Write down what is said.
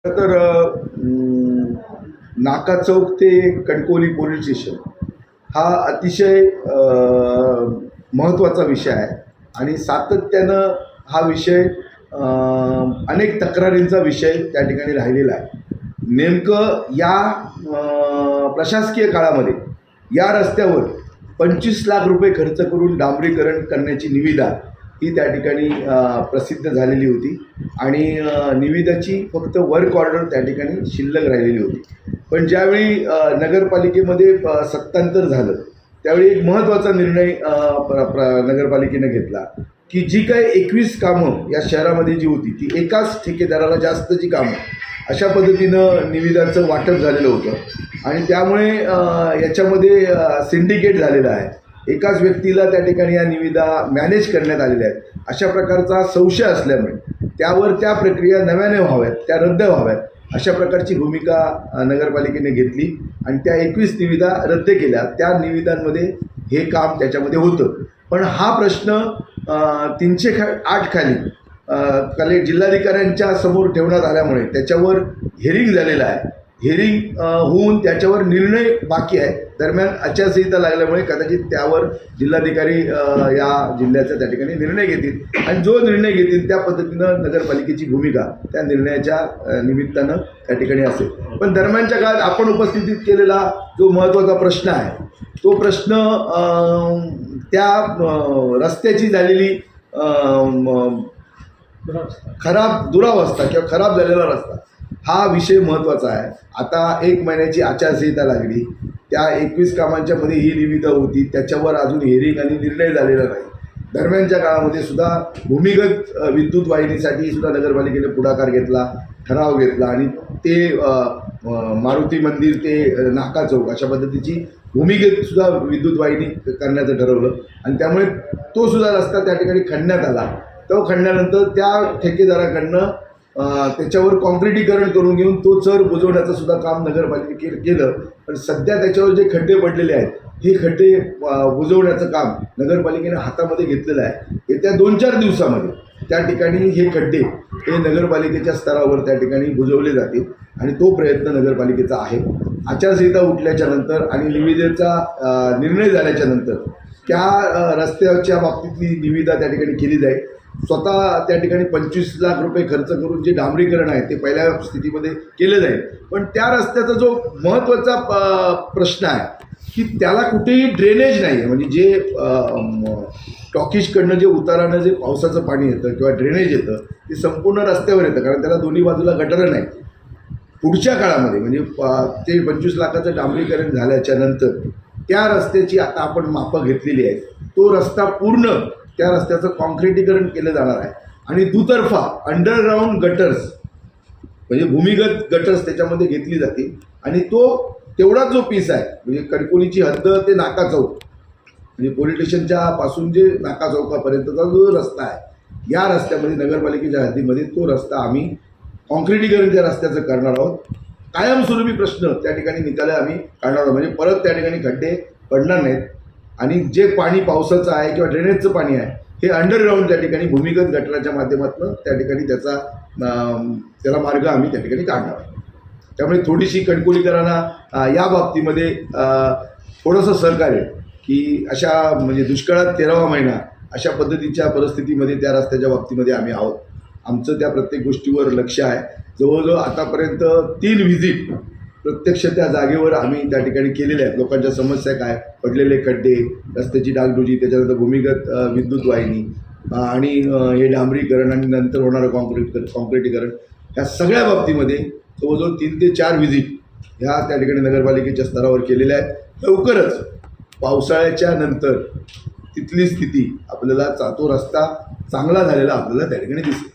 तर नाका चौक ते कणकवली पोलीस स्टेशन हा अतिशय महत्त्वाचा विषय आहे आणि सातत्यानं हा विषय अनेक तक्रारींचा विषय त्या ठिकाणी राहिलेला आहे. नेमकं या प्रशासकीय काळामध्ये या रस्त्यावर 25 लाख रुपये खर्च करून डांबरीकरण करण्याची निविदा ही त्या ठिकाणी प्रसिद्ध झालेली होती आणि निविदाची फक्त वर्क ऑर्डर त्या ठिकाणी शिल्लक राहिलेली होती. पण ज्यावेळी नगरपालिकेमध्ये सत्तांतर झालं त्यावेळी एक महत्त्वाचा निर्णय नगरपालिकेने घेतला की जी काही 21 कामं या शहरामध्ये जी होती ती एकाच ठेकेदाराला जास्तची कामं अशा पद्धतीनं निविदाचं वाटप झालेलं होतं आणि त्यामुळे याच्यामध्ये सिंडिकेट झालेलं आहे. एकाच व्यक्तीला त्या ठिकाणी या निविदा मॅनेज करण्यात आलेल्या आहेत. अशा प्रकारचा संशय असल्यामुळे त्यावर त्या प्रक्रिया नव्याने व्हाव्यात, त्या रद्द व्हाव्यात अशा प्रकारची भूमिका नगरपालिकेने घेतली आणि त्या 21 निविदा रद्द केल्या. त्या निविदांमध्ये हे काम त्याच्यामध्ये होतं. पण हा प्रश्न 308 खाली जिल्हाधिकाऱ्यांच्या समोर ठेवण्यात आल्यामुळे त्याच्यावर हिअरिंग झालेलं आहे. हिअरिंग होऊन त्याच्यावर निर्णय बाकी आहे. दरम्यान आचारसंहिता लागल्यामुळे कदाचित त्यावर जिल्हाधिकारी या जिल्ह्याचा त्या ठिकाणी निर्णय घेतील आणि जो निर्णय घेतील त्या पद्धतीनं नगरपालिकेची भूमिका त्या निर्णयाच्या निमित्तानं त्या ठिकाणी असेल. पण दरम्यानच्या काळात आपण उपस्थितीत केलेला जो महत्त्वाचा प्रश्न आहे तो प्रश्न त्या रस्त्याची झालेली दुरावस्था किंवा खराब झालेला रस्ता हा विषय महत्त्वाचा आहे. आता 1 महिन्याची आचारसंहिता लागली. त्या 21 कामांच्या मध्ये ही निविदा होती, त्याच्यावर अजून हिअरिंग आणि निर्णय झालेला नाही. दरम्यानच्या काळामध्ये सुद्धा भूमिगत विद्युत वाहिनीसाठी सुद्धा नगरपालिकेने पुढाकार घेतला, ठराव घेतला आणि ते मारुती मंदिर ते नाका चौक अशा पद्धतीची भूमिगत सुद्धा विद्युत वाहिनी करण्याचं ठरवलं आणि त्यामुळे तो सुद्धा रस्ता त्या ठिकाणी खणण्यात आला. तो खणल्यानंतर त्या ठेकेदाराकडनं त्याच्यावर कॉन्क्रिटीकरण करून घेऊन तो चर बुजवण्याचं सुद्धा काम नगरपालिकेने केलं. पण सध्या त्याच्यावर जे खड्डे पडलेले आहेत हे खड्डे बुजवण्याचं काम नगरपालिकेने हातामध्ये घेतलेलं आहे. येत्या 2-4 दिवसामध्ये त्या ठिकाणी हे खड्डे हे नगरपालिकेच्या स्तरावर त्या ठिकाणी बुजवले जातील आणि तो प्रयत्न नगरपालिकेचा आहे. आचारसंहिता उठल्याच्या नंतर आणि निविदेचा निर्णय झाल्याच्या नंतर त्या रस्त्याच्या बाबतीतली निविदा त्या ठिकाणी केली जाईल. स्वतः त्या ठिकाणी 25 लाख रुपये खर्च करून जे डांबरीकरण आहे ते पहिल्या स्थितीमध्ये केलं जाईल. पण त्या रस्त्याचा जो महत्त्वाचा प्रश्न आहे की त्याला कुठेही ड्रेनेज नाही आहे. म्हणजे जे टॉकीजकडनं जे उतारानं जे पावसाचं पाणी येतं किंवा ड्रेनेज येतं ते संपूर्ण रस्त्यावर येतं कारण त्याला दोन्ही बाजूला गटारं नाही. पुढच्या काळामध्ये म्हणजे ते 25 लाखाचं डांबरीकरण झाल्याच्या नंतर त्या रस्त्याची आता आपण मापं घेतलेली आहेत. तो रस्ता पूर्ण त्या रस्त्याचं कॉन्क्रिटीकरण केलं जाणार आहे आणि दुतर्फा अंडरग्राऊंड गटर्स म्हणजे भूमिगत गटर्स त्याच्यामध्ये घेतली जातील आणि तो तेवढाच जो पीस आहे म्हणजे कणकवलीची हद्द ते नाका चौक म्हणजे पोलीस स्टेशनच्या पासून जे नाका चौकापर्यंतचा जो रस्ता आहे या रस्त्यामध्ये नगरपालिकेच्या हद्दीमध्ये तो रस्ता आम्ही कॉन्क्रिटीकरण त्या रस्त्याचं करणार आहोत. कायमस्वरूपी प्रश्न त्या ठिकाणी निकाले आम्ही काढणार आहोत म्हणजे परत त्या ठिकाणी खड्डे पडणार नाहीत आणि जे पाणी पावसाचं आहे किंवा ड्रेनेजचं पाणी आहे हे अंडरग्राऊंड त्या ठिकाणी भूमिगत गटाराच्या माध्यमातून त्या ठिकाणी त्याला मार्ग आम्ही त्या ठिकाणी काढणार आहोत. त्यामुळे थोडीशी कणकवलीकरांना या बाबतीमध्ये थोडंसं सहकार्य की अशा म्हणजे दुष्काळात 13वा महिना अशा पद्धतीच्या परिस्थितीमध्ये त्या रस्त्याच्या बाबतीमध्ये आम्ही आहोत. आमचं त्या प्रत्येक गोष्टीवर लक्ष आहे. जवळजवळ आतापर्यंत 3 व्हिजिट प्रत्यक्ष त्या जागेवर आम्ही त्या ठिकाणी केलेल्या आहेत. लोकांच्या समस्या काय, पडलेले खड्डे, रस्त्याची डागडुजी, त्याच्यानंतर भूमिगत विद्युत वाहिनी आणि हे डांबरीकरण आणि नंतर होणारं कॉन्क्रिटीकरण ह्या सगळ्या बाबतीमध्ये जवळजवळ 3 ते 4 व्हिजिट ह्या त्या ठिकाणी नगरपालिकेच्या स्तरावर केलेल्या आहेत. लवकरच पावसाळ्याच्या नंतर तिथली स्थिती आपल्याला तो रस्ता चांगला झालेला आपल्याला त्या ठिकाणी दिसेल.